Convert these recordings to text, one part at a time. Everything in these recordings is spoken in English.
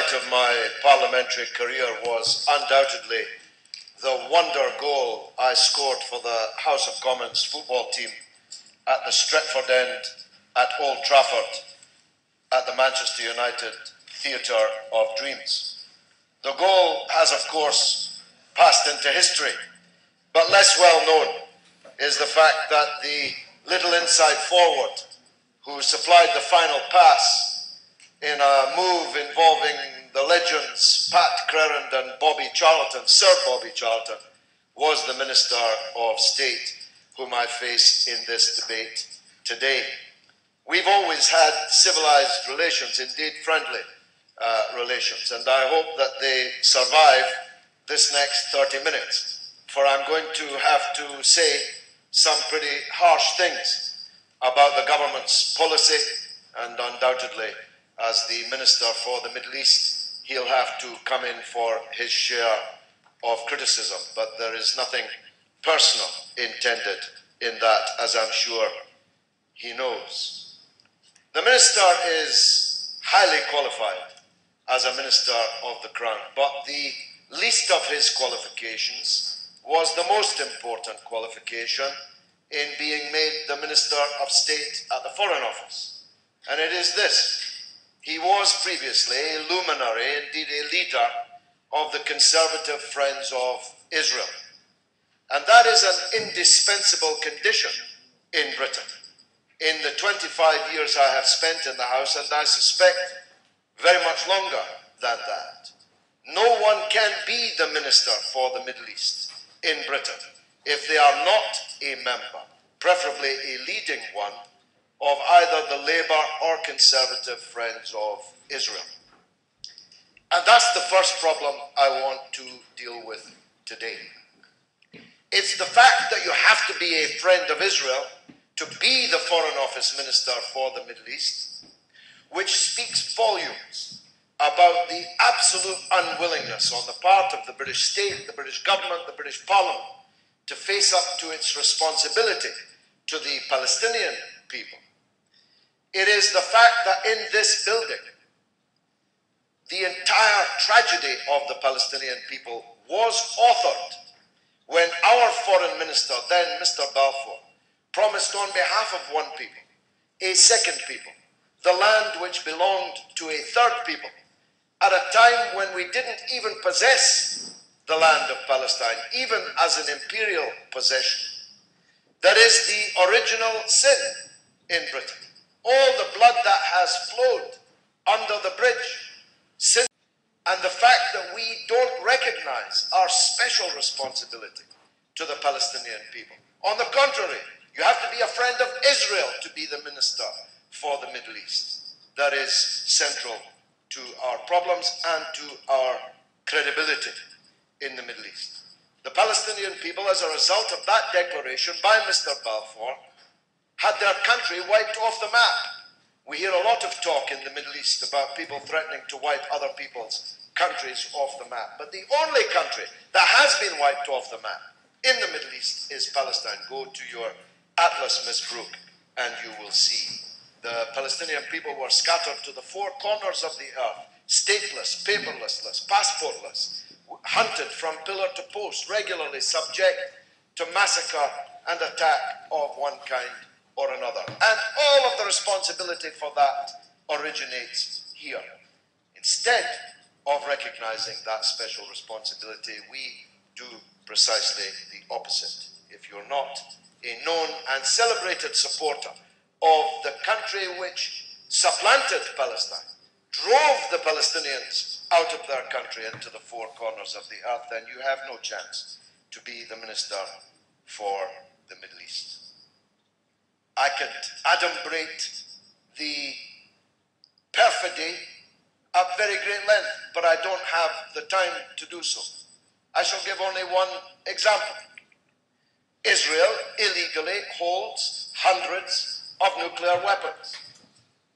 highlight of my parliamentary career was undoubtedly the wonder goal I scored for the House of Commons football team at the Stretford End at Old Trafford at the Manchester United Theatre of Dreams. The goal has, of course, passed into history, but less well known is the fact that the little inside forward who supplied the final pass in a move involving the legends Pat Crerand and Bobby Charlton, Sir Bobby Charlton, was the Minister of State whom I face in this debate today. We've always had civilized relations, indeed friendly relations, and I hope that they survive this next 30 minutes, for I'm going to have to say some pretty harsh things about the government's policy, and undoubtedly, as the Minister for the Middle East, he'll have to come in for his share of criticism, but there is nothing personal intended in that, as I'm sure he knows. The Minister is highly qualified as a Minister of the Crown, but the least of his qualifications was the most important qualification in being made the Minister of State at the Foreign Office. And it is this: he was previously a luminary, indeed a leader, of the Conservative Friends of Israel. And that is an indispensable condition in Britain. In the 25 years I have spent in the House, and I suspect very much longer than that, no one can be the Minister for the Middle East in Britain if they are not a member, preferably a leading one, of either the Labour or Conservative Friends of Israel. And that's the first problem I want to deal with today. It's the fact that you have to be a friend of Israel to be the Foreign Office Minister for the Middle East, which speaks volumes about the absolute unwillingness on the part of the British state, the British government, the British Parliament, to face up to its responsibility to the Palestinian people. It is the fact that in this building, the entire tragedy of the Palestinian people was authored when our Foreign Minister, then Mr. Balfour, promised on behalf of one people, a second people, the land which belonged to a third people, at a time when we didn't even possess the land of Palestine, even as an imperial possession. That is the original sin in Britain. All the blood that has flowed under the bridge since, and the fact that we don't recognize our special responsibility to the Palestinian people. On the contrary, you have to be a friend of Israel to be the Minister for the Middle East. That is central to our problems and to our credibility in the Middle East. The Palestinian people, as a result of that declaration by Mr. Balfour, had their country wiped off the map. We hear a lot of talk in the Middle East about people threatening to wipe other people's countries off the map. But the only country that has been wiped off the map in the Middle East is Palestine. Go to your atlas, Miss Brooke, and you will see. The Palestinian people were scattered to the four corners of the earth, stateless, paperless, passportless, hunted from pillar to post, regularly subject to massacre and attack of one kind or another. And all of the responsibility for that originates here. Instead of recognizing that special responsibility, we do precisely the opposite. If you're not a known and celebrated supporter of the country which supplanted Palestine, drove the Palestinians out of their country into the four corners of the earth, then you have no chance to be the Minister for the Middle East. I could adumbrate the perfidy at very great length, but I don't have the time to do so. I shall give only one example. Israel illegally holds hundreds of nuclear weapons,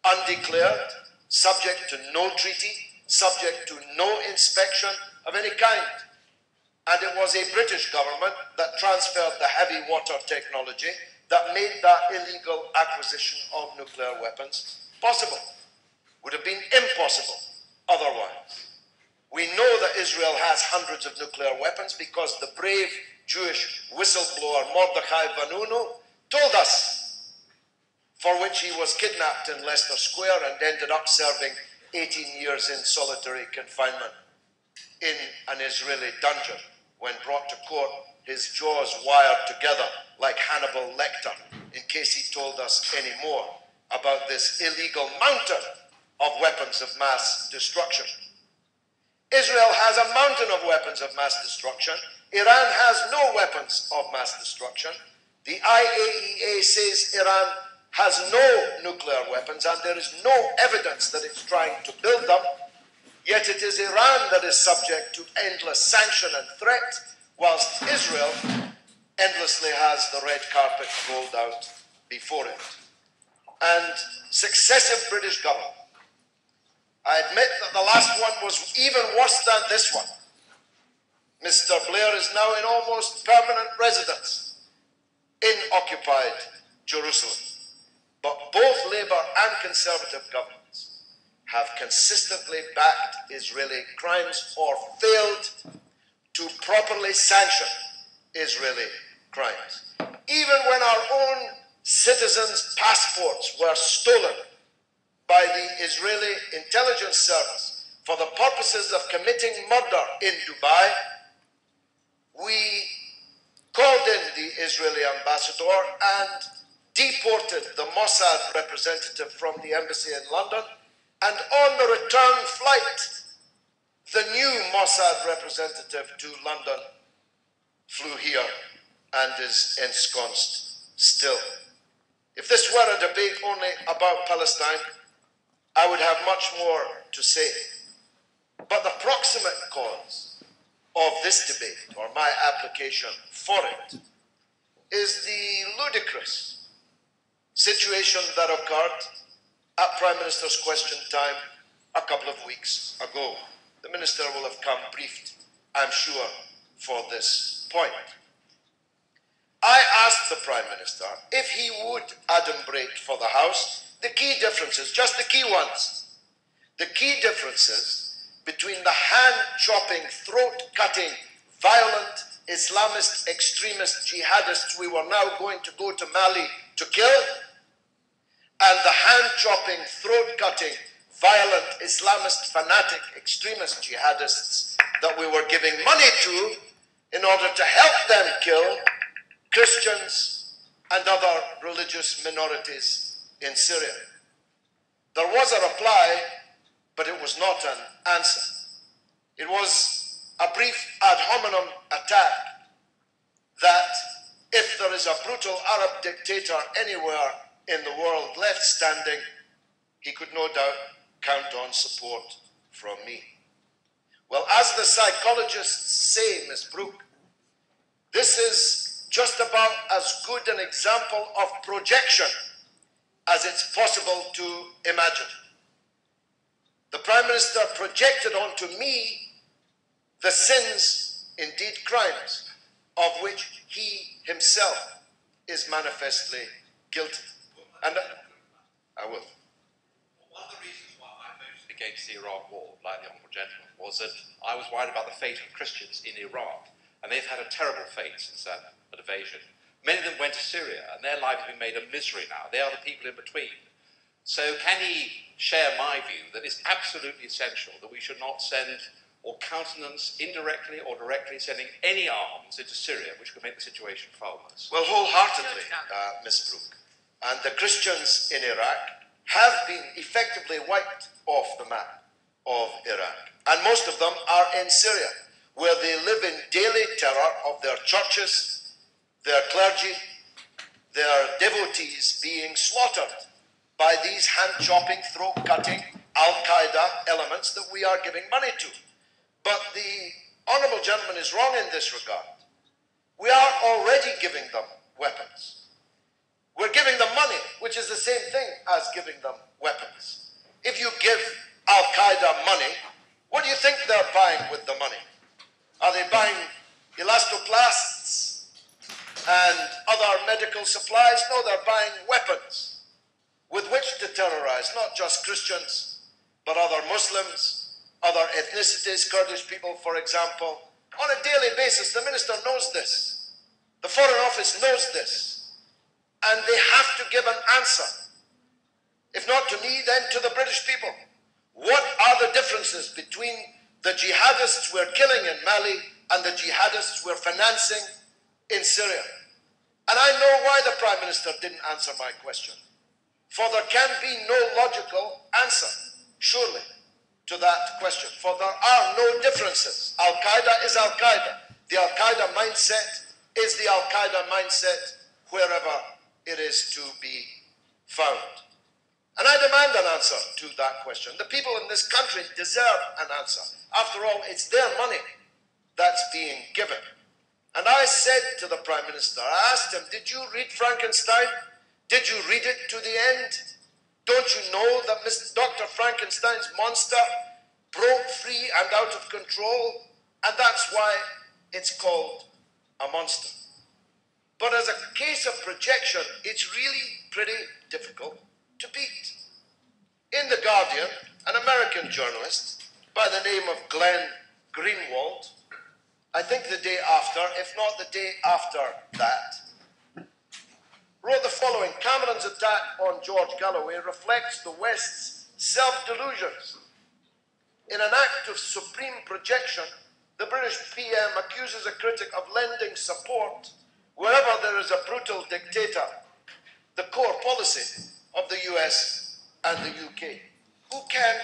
undeclared, subject to no treaty, subject to no inspection of any kind. And it was a British government that transferred the heavy water technology that made that illegal acquisition of nuclear weapons possible. Would have been impossible otherwise. Israel has hundreds of nuclear weapons because the brave Jewish whistleblower Mordechai Vanunu told us, for which he was kidnapped in Leicester Square and ended up serving 18 years in solitary confinement in an Israeli dungeon. When brought to court, his jaws wired together like Hannibal Lecter, in case he told us any more about this illegal mountain of weapons of mass destruction. Israel has a mountain of weapons of mass destruction. Iran has no weapons of mass destruction. The IAEA says Iran has no nuclear weapons, and there is no evidence that it's trying to build them. Yet it is Iran that is subject to endless sanction and threat, whilst Israel endlessly has the red carpet rolled out before it. And successive British governments, I admit that the last one was even worse than this one. Mr. Blair is now in almost permanent residence in occupied Jerusalem. But both Labour and Conservative governments have consistently backed Israeli crimes or failed to properly sanction Israeli crimes. Even when our own citizens' passports were stolen by the Israeli intelligence service for the purposes of committing murder in Dubai, we called in the Israeli ambassador and deported the Mossad representative from the embassy in London, and on the return flight, the new Mossad representative to London flew here and is ensconced still. If this were a debate only about Palestine, I would have much more to say. But the proximate cause of this debate, or my application for it, is the ludicrous situation that occurred at Prime Minister's question time a couple of weeks ago. The Minister will have come briefed, I'm sure, for this point. I asked the Prime Minister if he would adumbrate for the House the key differences, just the key ones, the key differences between the hand-chopping, throat-cutting, violent, Islamist, extremist jihadists we were now going to go to Mali to kill, and the hand-chopping, throat-cutting, violent, Islamist, fanatic, extremist jihadists that we were giving money to in order to help them kill Christians and other religious minorities in Syria. There was a reply, but it was not an answer. It was a brief ad hominem attack that if there is a brutal Arab dictator anywhere in the world left standing, he could no doubt count on support from me. Well, as the psychologists say, Ms. Brooke, this is just about as good an example of projection as it's possible to imagine. The Prime Minister projected onto me the sins, indeed crimes, of which he himself is manifestly guilty. And I will. One of the reasons why I voted against the Iraq war, like the Honourable Gentleman, was that I was worried about the fate of Christians in Iraq, and they've had a terrible fate since that invasion. Many of them went to Syria, and their lives have been made a misery now. They are the people in between. So can he share my view that it's absolutely essential that we should not send or countenance indirectly or directly sending any arms into Syria, which could make the situation far worse? Well, wholeheartedly, Ms. Brooke. And the Christians in Iraq have been effectively wiped off the map of Iraq. And most of them are in Syria, where they live in daily terror of their churches, their clergy, their devotees being slaughtered by these hand-chopping, throat-cutting Al-Qaeda elements that we are giving money to. But the Honourable Gentleman is wrong in this regard. We are already giving them weapons. We're giving them money, which is the same thing as giving them weapons. If you give Al-Qaeda money, what do you think they're buying with the money? Are they buying elastoplasts and other medical supplies? No, they're buying weapons with which to terrorize not just Christians, but other Muslims, other ethnic ethnicities, Kurdish people, for example, on a daily basis. The minister knows this. The Foreign Office knows this. And they have to give an answer. If not to me, then to the British people. What are the differences between the jihadists we're killing in Mali and the jihadists we're financing in Syria? And I know why the Prime Minister didn't answer my question. For there can be no logical answer, surely, to that question. For there are no differences. Al-Qaeda is Al-Qaeda. The Al-Qaeda mindset is the Al-Qaeda mindset wherever it is to be found. And I demand an answer to that question. The people in this country deserve an answer. After all, it's their money that's being given. And I said to the Prime Minister, I asked him, did you read Frankenstein? Did you read it to the end? Don't you know that Dr. Frankenstein's monster broke free and out of control? And that's why it's called a monster. But as a case of projection, it's really pretty difficult to beat. In The Guardian, an American journalist by the name of Glenn Greenwald, I think the day after, if not the day after that, wrote the following: Cameron's attack on George Galloway reflects the West's self-delusions. In an act of supreme projection, the British PM accuses a critic of lending support wherever there is a brutal dictator, the core policy of the US and the UK. Who can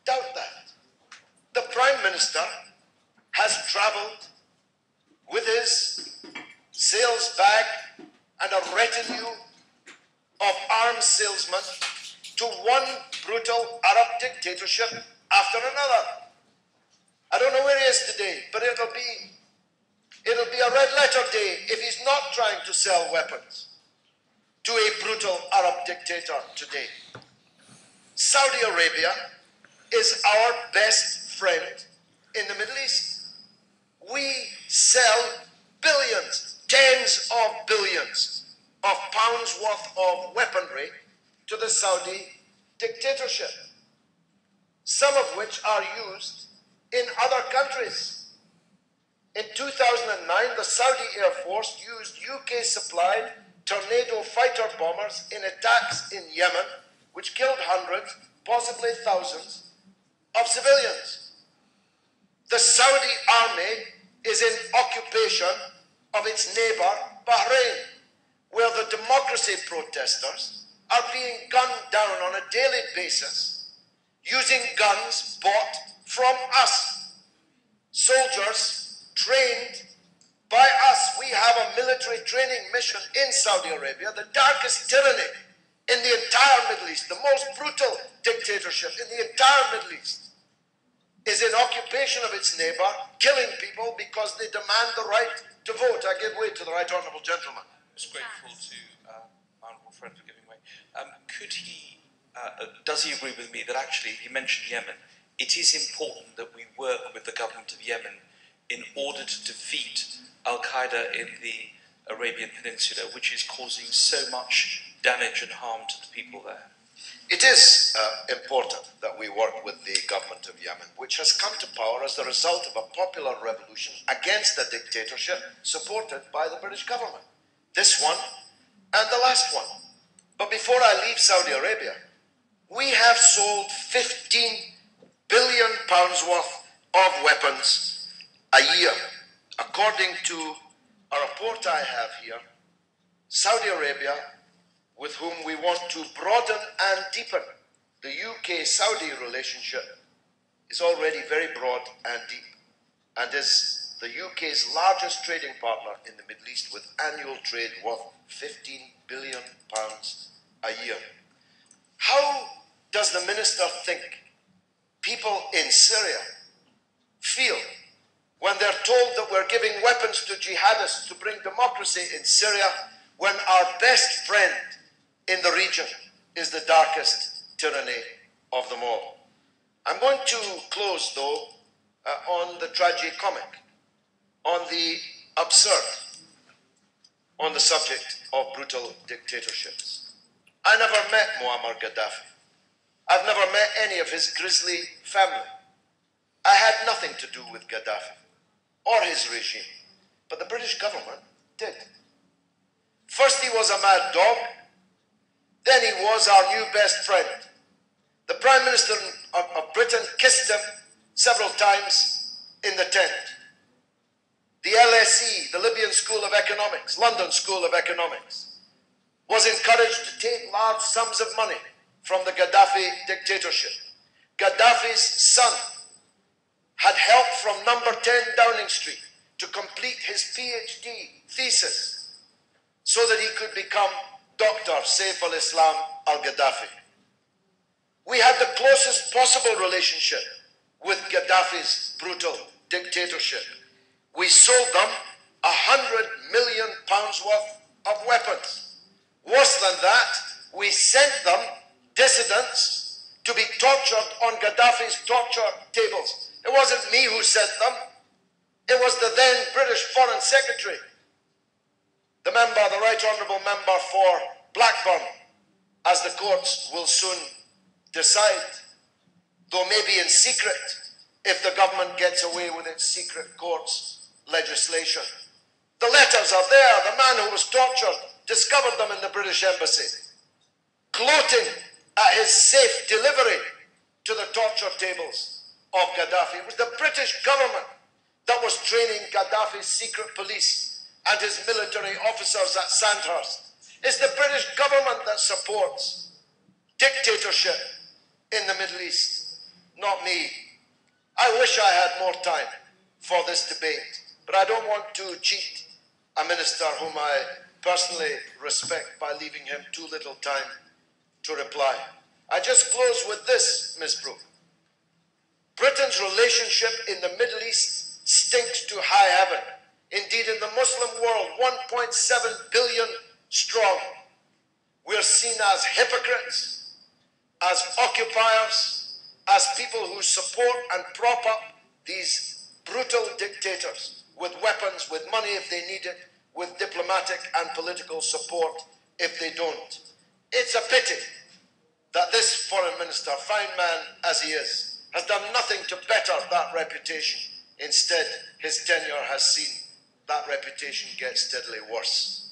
doubt that? The Prime Minister has travelled with his sales bag and a retinue of arms salesmen to one brutal Arab dictatorship after another. I don't know where he is today, but it'll be a red letter day if he's not trying to sell weapons to a brutal Arab dictator today. Saudi Arabia is our best friend in the Middle East. We sell billions, tens of billions of pounds worth of weaponry to the Saudi dictatorship, some of which are used in other countries. In 2009, the Saudi Air Force used UK-supplied Tornado fighter bombers in attacks in Yemen, which killed hundreds, possibly thousands, of civilians. The Saudi army is in occupation of its neighbor, Bahrain, where the democracy protesters are being gunned down on a daily basis using guns bought from us. Soldiers trained by us. We have a military training mission in Saudi Arabia, the darkest tyranny in the entire Middle East, the most brutal dictatorship in the entire Middle East, is in occupation of its neighbor, killing people because they demand the right to vote. I give way to the right honourable gentleman. I was grateful to my honourable friend for giving way. Does he agree with me that actually, he mentioned Yemen, it is important that we work with the government of Yemen in order to defeat Al-Qaeda in the Arabian Peninsula, which is causing so much damage and harm to the people there? It is important that we work with the government of Yemen, which has come to power as the result of a popular revolution against a dictatorship supported by the British government. This one and the last one. But before I leave Saudi Arabia, we have sold £15 billion worth of weapons a year. According to a report I have here, Saudi Arabia, with whom we want to broaden and deepen the UK-Saudi relationship, is already very broad and deep and is the UK's largest trading partner in the Middle East, with annual trade worth £15 billion a year. How does the minister think people in Syria feel when they're told that we're giving weapons to jihadists to bring democracy in Syria, when our best friend in the region is the darkest tyranny of them all? I'm going to close, though, on the tragicomic, on the absurd, on the subject of brutal dictatorships. I never met Muammar Gaddafi. I've never met any of his grisly family. I had do with Gaddafi or his regime, but the British government did. First he was a mad dog, then he was our new best friend. The Prime Minister of Britain kissed him several times in the tent. The LSE, the Libyan School of Economics, London School of Economics, was encouraged to take large sums of money from the Gaddafi dictatorship. Gaddafi's son had help from number 10 Downing Street to complete his PhD thesis so that he could become Dr. Saif al-Islam al-Gaddafi. We had the closest possible relationship with Gaddafi's brutal dictatorship. We sold them £100 million worth of weapons. Worse than that, we sent them dissidents to be tortured on Gaddafi's torture tables. It wasn't me who sent them. It was the then British Foreign Secretary, the Right Honourable Member for Blackburn, as the courts will soon decide, though maybe in secret, if the government gets away with its secret courts legislation. The letters are there. The man who was tortured discovered them in the British Embassy, gloating at his safe delivery to the torture tables of Gaddafi. It was the British government that was training Gaddafi's secret police and his military officers at Sandhurst. It's the British government that supports dictatorship in the Middle East, not me. I wish I had more time for this debate, but I don't want to cheat a minister whom I personally respect by leaving him too little time to reply. I just close with this, Ms. Brooke. Britain's relationship in the Middle East stinks to high heaven. Indeed, in the Muslim world, 1.7 billion strong, we're seen as hypocrites, as occupiers, as people who support and prop up these brutal dictators with weapons, with money if they need it, with diplomatic and political support if they don't. It's a pity that this foreign minister, fine man as he is, has done nothing to better that reputation. Instead, his tenure has seen that reputation get steadily worse.